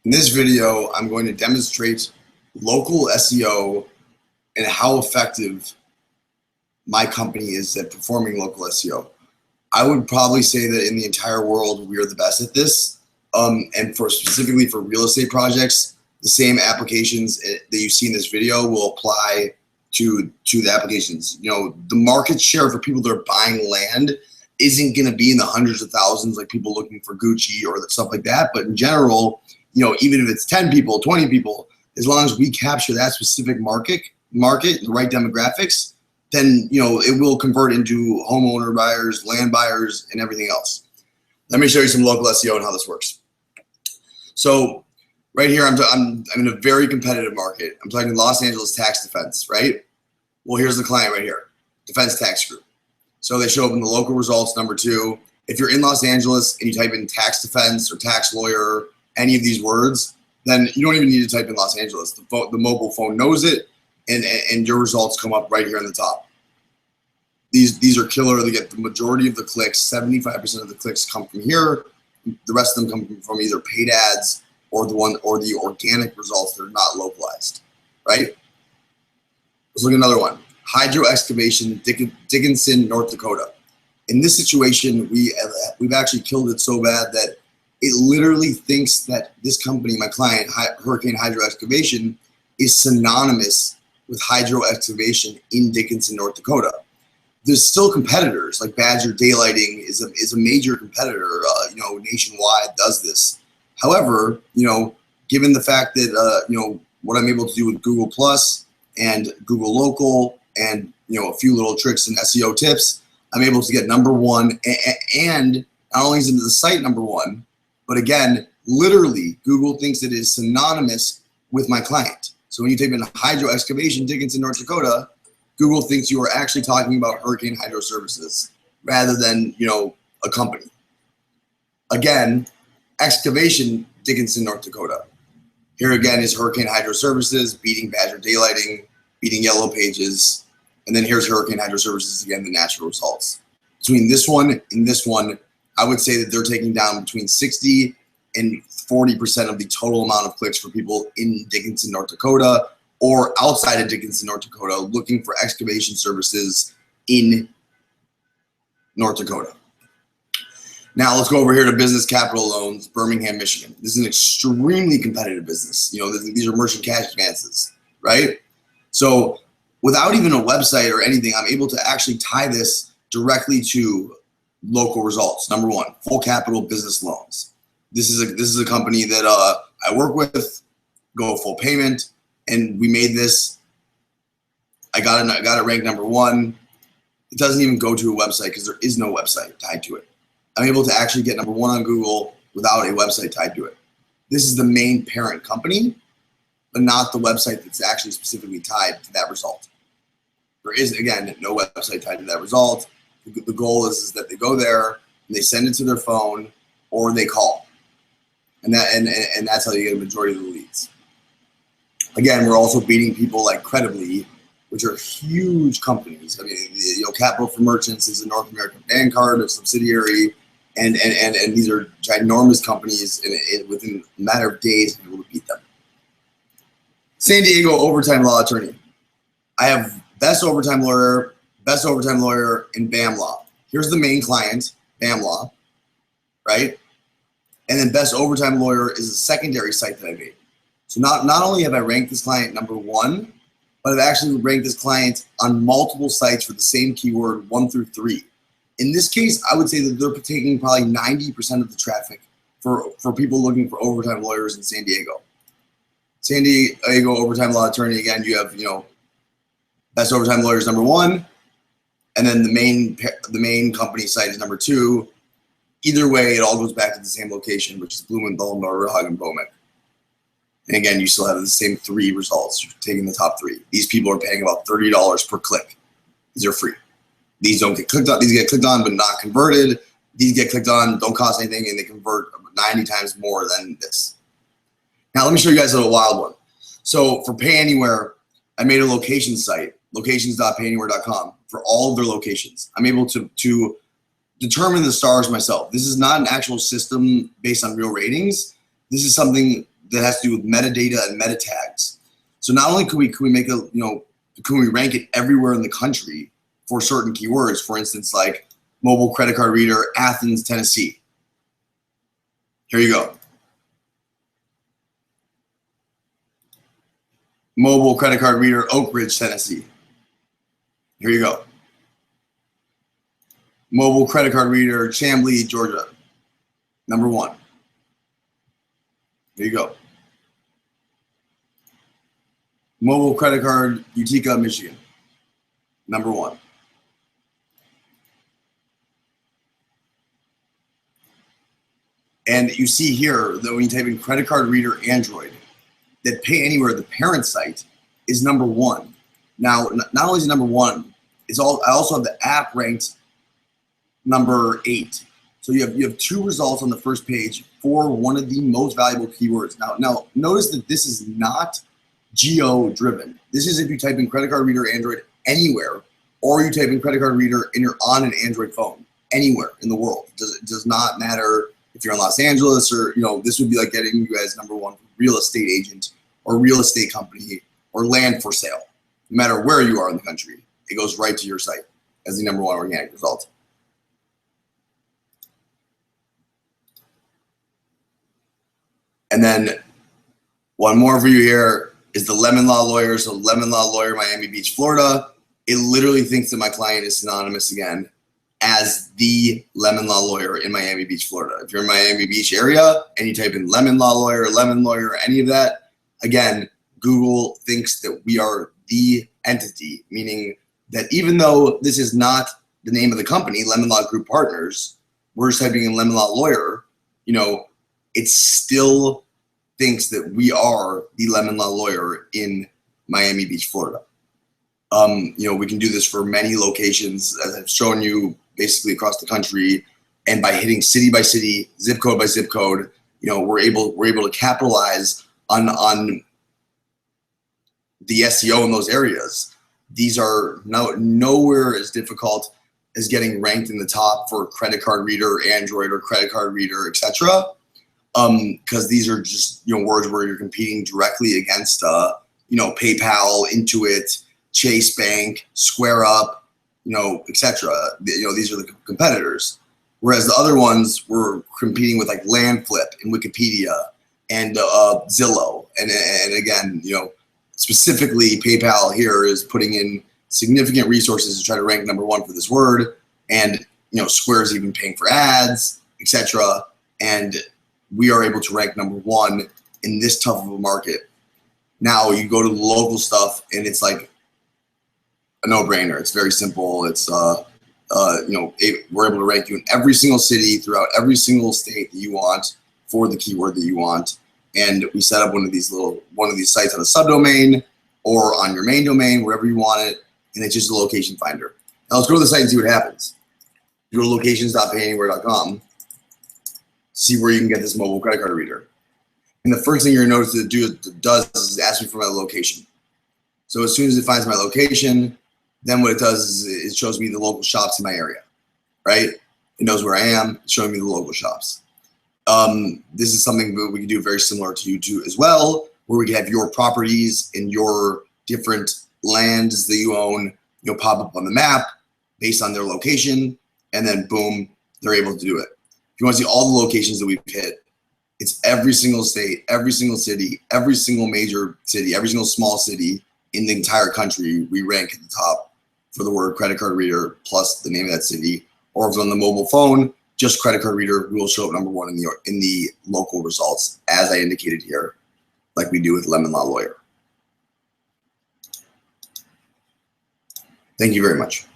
In this video, I'm going to demonstrate local SEO and how effective my company is at performing local SEO. I would probably say that in the entire world, we are the best at this. And specifically for real estate projects, the same applications that you see in this video will apply to the applications. You know, the market share for people that are buying land isn't going to be in the hundreds of thousands, like people looking for Gucci or stuff like that. But in general, you know, even if it's 10 people, 20 people, as long as we capture that specific market, the right demographics, then, you know, it will convert into homeowner buyers, land buyers, and everything else. Let me show you some local SEO and how this works. So right here, I'm in a very competitive market. I'm talking Los Angeles tax defense, right? Well, here's the client right here, Defense Tax Group. So they show up in the local results, number 2. If you're in Los Angeles and you type in tax defense or tax lawyer, any of these words, then you don't even need to type in Los Angeles. The mobile phone knows it, and your results come up right here on the top. These are killer. They get the majority of the clicks. 75% of the clicks come from here. The rest of them come from either paid ads or the organic results that are not localized, right? Let's look at another one. Hydro excavation, Dickinson, North Dakota. In this situation, we've actually killed it so bad that it literally thinks that this company, my client, Hurricane Hydro Excavation, is synonymous with hydro excavation in Dickinson, North Dakota. There's still competitors, like Badger Daylighting is a major competitor, you know, nationwide does this. However, you know, given the fact that, you know, what I'm able to do with Google Plus and Google Local and, you know, a few little tricks and SEO tips, I'm able to get number 1. And not only is it the site number 1, but again, literally, Google thinks it is synonymous with my client. So when you type in hydro excavation, Dickinson, North Dakota, Google thinks you are actually talking about Hurricane Hydro Services rather than, you know, a company. Again, excavation, Dickinson, North Dakota. Here again is Hurricane Hydro Services, beating Badger Daylighting, beating Yellow Pages. And then here's Hurricane Hydro Services again, the natural results. Between this one and this one, I would say that they're taking down between 60 and 40% of the total amount of clicks for people in Dickinson, North Dakota, or outside of Dickinson, North Dakota, looking for excavation services in North Dakota. Now let's go over here to Business Capital Loans, Birmingham, Michigan. This is an extremely competitive business. You know, these are merchant cash advances, right? So without even a website or anything, I'm able to actually tie this directly to local results. Number 1, Full Capital Business Loans. This is a company that I work with, go full payment, and we made this. I got it ranked number 1. It doesn't even go to a website because there is no website tied to it. I'm able to actually get number 1 on Google without a website tied to it. This is the main parent company, but not the website that's actually specifically tied to that result. There is, again, no website tied to that result. The goal is that they go there and they send it to their phone or they call. And that's how you get a majority of the leads. Again, we're also beating people like Credibly, which are huge companies. I mean, you know, Capital for Merchants is a North American Bancard, a subsidiary, and these are ginormous companies, and within a matter of days, we're able to beat them. San Diego overtime law attorney. I have best overtime lawyer in BAM Law. Here's the main client, BAM Law, right? And then best overtime lawyer is a secondary site that I made. So not only have I ranked this client number 1, but I've actually ranked this client on multiple sites for the same keyword 1 through 3. In this case, I would say that they're taking probably 90% of the traffic for people looking for overtime lawyers in San Diego. San Diego overtime law attorney, again, you have, you know, best overtime lawyers number 1, and then the main company site is number 2. Either way, it all goes back to the same location, which is Blumenthal, Norderhag, and Bowman. And again, you still have the same 3 results. You're taking the top 3. These people are paying about $30 per click. These are free. These don't get clicked on. These get clicked on but not converted. These get clicked on, don't cost anything, and they convert 90 times more than this. Now let me show you guys a little wild one. So for Pay Anywhere, I made a location site, locations.payanywhere.com, for all of their locations. I'm able to determine the stars myself. This is not an actual system based on real ratings. This is something that has to do with metadata and meta tags. So not only can we make can we rank it everywhere in the country for certain keywords, for instance, like mobile credit card reader, Athens, Tennessee. Here you go. Mobile credit card reader, Oak Ridge, Tennessee. Here you go. Mobile credit card reader, Chamblee, Georgia. Number 1. Here you go. Mobile credit card, Utica, Michigan. Number 1. And you see here that when you type in credit card reader Android, that Pay Anywhere, the parent site, is number 1. Now, not only is it number 1, I also have the app ranked number 8. So you have 2 results on the first page for one of the most valuable keywords. Now notice that this is not geo driven. This is if you type in credit card reader Android anywhere, or you type in credit card reader and you're on an Android phone anywhere in the world. It does not matter if you're in Los Angeles, or this would be like getting you guys number 1 real estate agent or real estate company or land for sale. No matter where you are in the country, it goes right to your site as the number 1 organic result. And then one more for you here is the Lemon Law Lawyer. So Lemon Law Lawyer, Miami Beach, Florida. It literally thinks that my client is synonymous again as the Lemon Law Lawyer in Miami Beach, Florida. If you're in Miami Beach area and you type in Lemon Law Lawyer, any of that, again, Google thinks that we are the entity, meaning that even though this is not the name of the company, Lemon Law Group Partners, we're just typing in Lemon Law Lawyer, it still thinks that we are the Lemon Law Lawyer in Miami Beach, Florida. We can do this for many locations, as I've shown you, basically across the country, and by hitting city by city, zip code by zip code, we're able to capitalize on the SEO in those areas. These are nowhere as difficult as getting ranked in the top for credit card reader Android or credit card reader, etc. Because these are just words where you're competing directly against PayPal, Intuit, Chase Bank, Square Up, etc. These are the competitors. Whereas the other ones were competing with like Landflip and Wikipedia and Zillow, and again, specifically PayPal here is putting in significant resources to try to rank number 1 for this word, and Square's even paying for ads, etc. And we are able to rank number 1 in this tough of a market. Now you go to the local stuff and it's like a no-brainer. It's very simple. It's we're able to rank you in every single city throughout every single state that you want for the keyword that you want. And we set up one of these sites on a subdomain or on your main domain, wherever you want it, and it's just a location finder. Now let's go to the site and see what happens. You go to locations.payanywhere.com, see where you can get this mobile credit card reader. And the first thing you're going to notice it does is ask me for my location. So as soon as it finds my location, then what it does is it shows me the local shops in my area, right? It knows where I am, it's showing me the local shops. This is something that we can do very similar to YouTube as well, where we can have your properties and your different lands that you own, pop up on the map based on their location, and then boom, they're able to do it. If you want to see all the locations that we've hit, it's every single state, every single city, every single major city, every single small city in the entire country. We rank at the top for the word credit card reader plus the name of that city. Or if it's on the mobile phone, just credit card reader, we will show up number 1 in the local results, as I indicated here, like we do with Lemon Law Lawyer. Thank you very much.